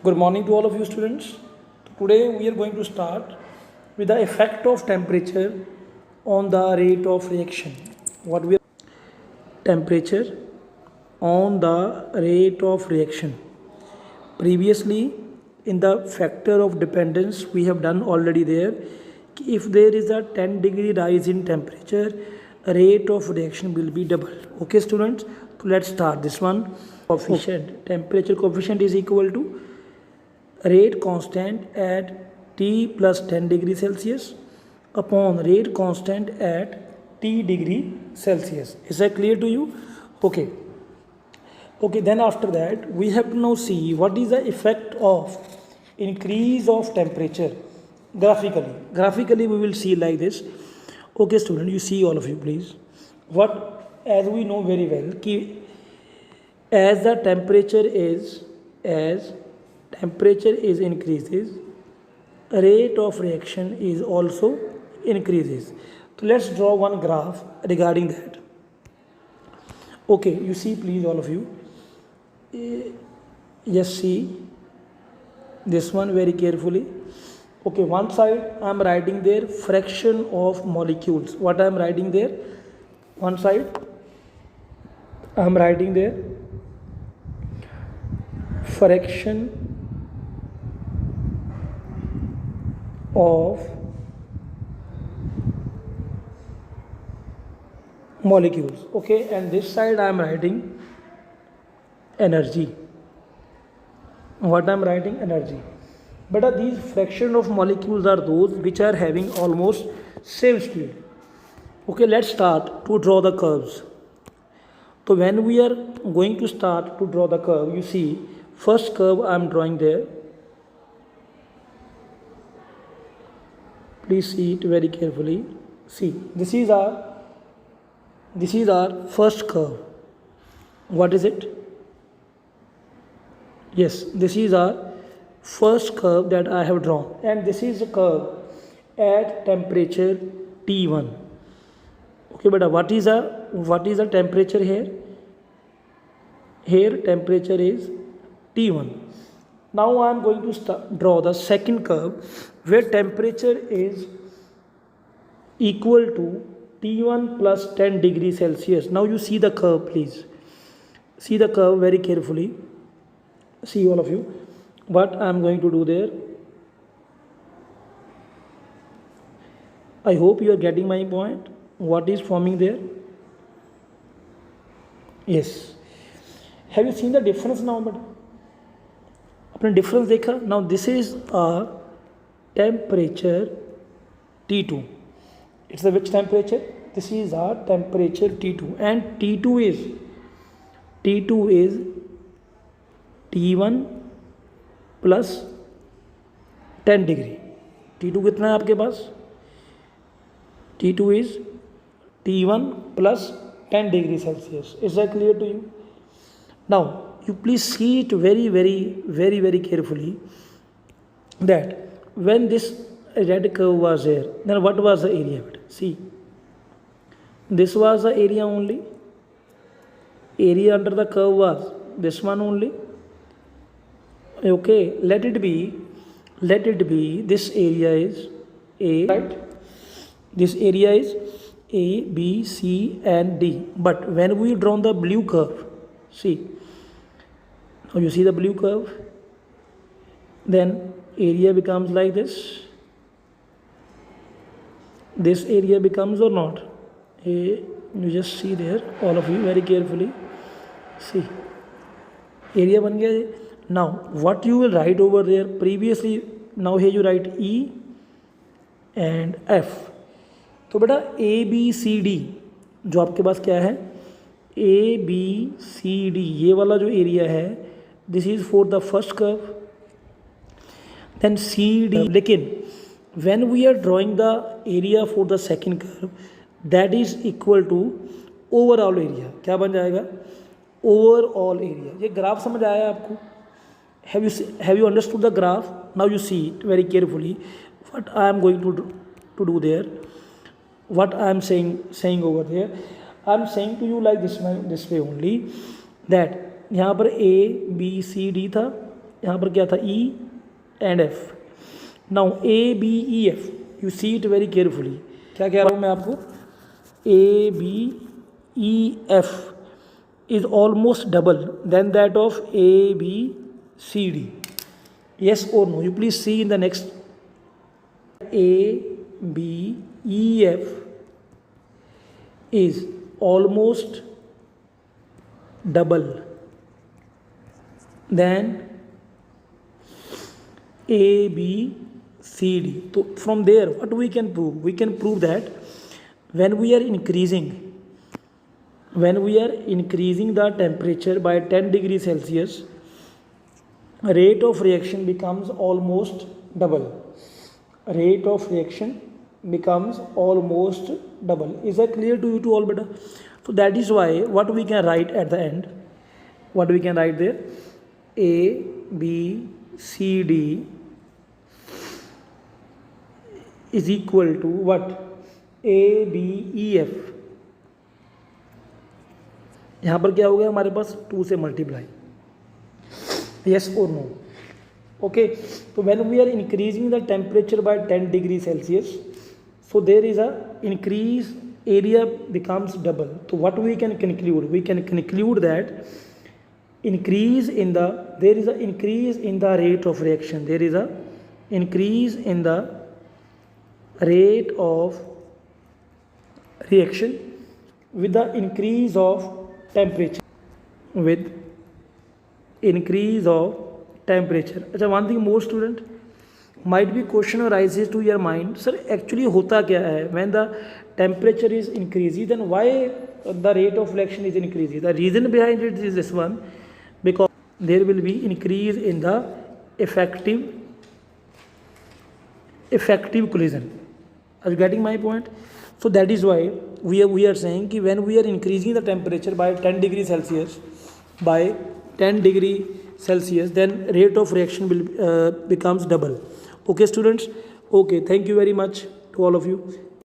Good morning to all of you students. Today we are going to start with the effect of temperature on the rate of reaction. What we are temperature on the rate of reaction. Previously in the factor of dependence we have done already there. If there is a 10-degree rise in temperature, rate of reaction will be double. Okay students, so let's start this one. Coefficient, temperature coefficient is equal to rate constant at T plus 10 degree Celsius upon rate constant at T degree Celsius. Is that clear to you? Okay. Okay, then after that we have to now see what is the effect of increase of temperature graphically. Graphically we will see like this. Okay student, you see all of you please. What, as we know very well, as the temperature is increases, rate of reaction is also increases. So let's draw one graph regarding that. Okay, you see please all of you. Just see this one very carefully. Okay, one side I am writing there fraction of molecules. What I am writing there? One side I am writing there fraction of molecules. Okay, and this side I am writing energy. What I am writing? Energy. But these fraction of molecules are those which are having almost same speed. Okay, let's start to draw the curves. So when we are going to start to draw the curve, you see first curve I am drawing there. Please see it very carefully. See, this is our first curve. What is it? Yes, this is our first curve that I have drawn, and this is a curve at temperature T1. Okay, but what is the temperature here? Here temperature is T1. Now I am going to draw the second curve where temperature is equal to T1 plus 10 degrees Celsius. Now you see the curve please. See the curve very carefully. See all of you. What I am going to do there. I hope you are getting my point. What is forming there? Yes. Have you seen the difference now? But आपने difference देखा? Now this is a temperature T2. It's a which temperature? This is our temperature T2, and T2 is T1 plus 10 degree. T2 कितना है आपके पास? T2 is T1 plus 10 degree Celsius. Is that clear to you? Now you please see it very carefully, that when this red curve was there, then what was the area? See, this was the area only. Area under the curve was this one only. Okay, let it be this area is A, right? This area is A, B, C and D. But when we draw the blue curve, see, now you see the blue curve, then area becomes like this. This area becomes or not? You just see there, all of you very carefully. See, area बन गया है. Now what you will write over there? Previously, now here you write E and F. तो बेटा A B C D जो आपके पास क्या है? A B C D ये वाला जो एरिया है, this is for the first curve. Then C D. लेकिन when we are drawing the area for the second curve, that is equal to overall area. क्या बन जाएगा? Overall area. ये graph समझ आया आपको? Have you understood the graph? Now you see it very carefully. What I am going to do there? What I am saying over there? I am saying to you like this way only, that यहाँ पर A B C D था, यहाँ पर क्या था, E and F. Now A B E F, you see it very carefully. क्या कह रहा हूँ मैं आपको, A B E F is almost double than that of A B C D. Yes or no? You please see in the next. A B E F is almost double than A B C D. So from there what we can prove? We can prove that when we are increasing the temperature by 10 degrees Celsius, rate of reaction becomes almost double. Rate of reaction becomes almost double. Is that clear to you to all, beta? So that is why what we can write at the end, what we can write there, A B C D is equal to what, A B E F. यहाँ पर क्या हो गया हमारे पास, 2 से multiply. Yes or no? Okay, so when we are increasing the temperature by 10 degrees Celsius, so there is a increase, area becomes double. So what we can conclude? We can conclude that there is an increase in the rate of reaction. There is a increase in the rate of reaction with the increase of temperature. With increase of temperature. अच्छा, one thing more student, might be question arises to your mind, sir actually होता क्या है, when the temperature is increasing then why the rate of reaction is increasing? The reason behind it is this one, because there will be increase in the effective collision. Are you getting my point? So that is why we are saying कि when we are increasing the temperature by 10 degrees Celsius, then rate of reaction will becomes double. Okay students, okay, thank you very much to all of you.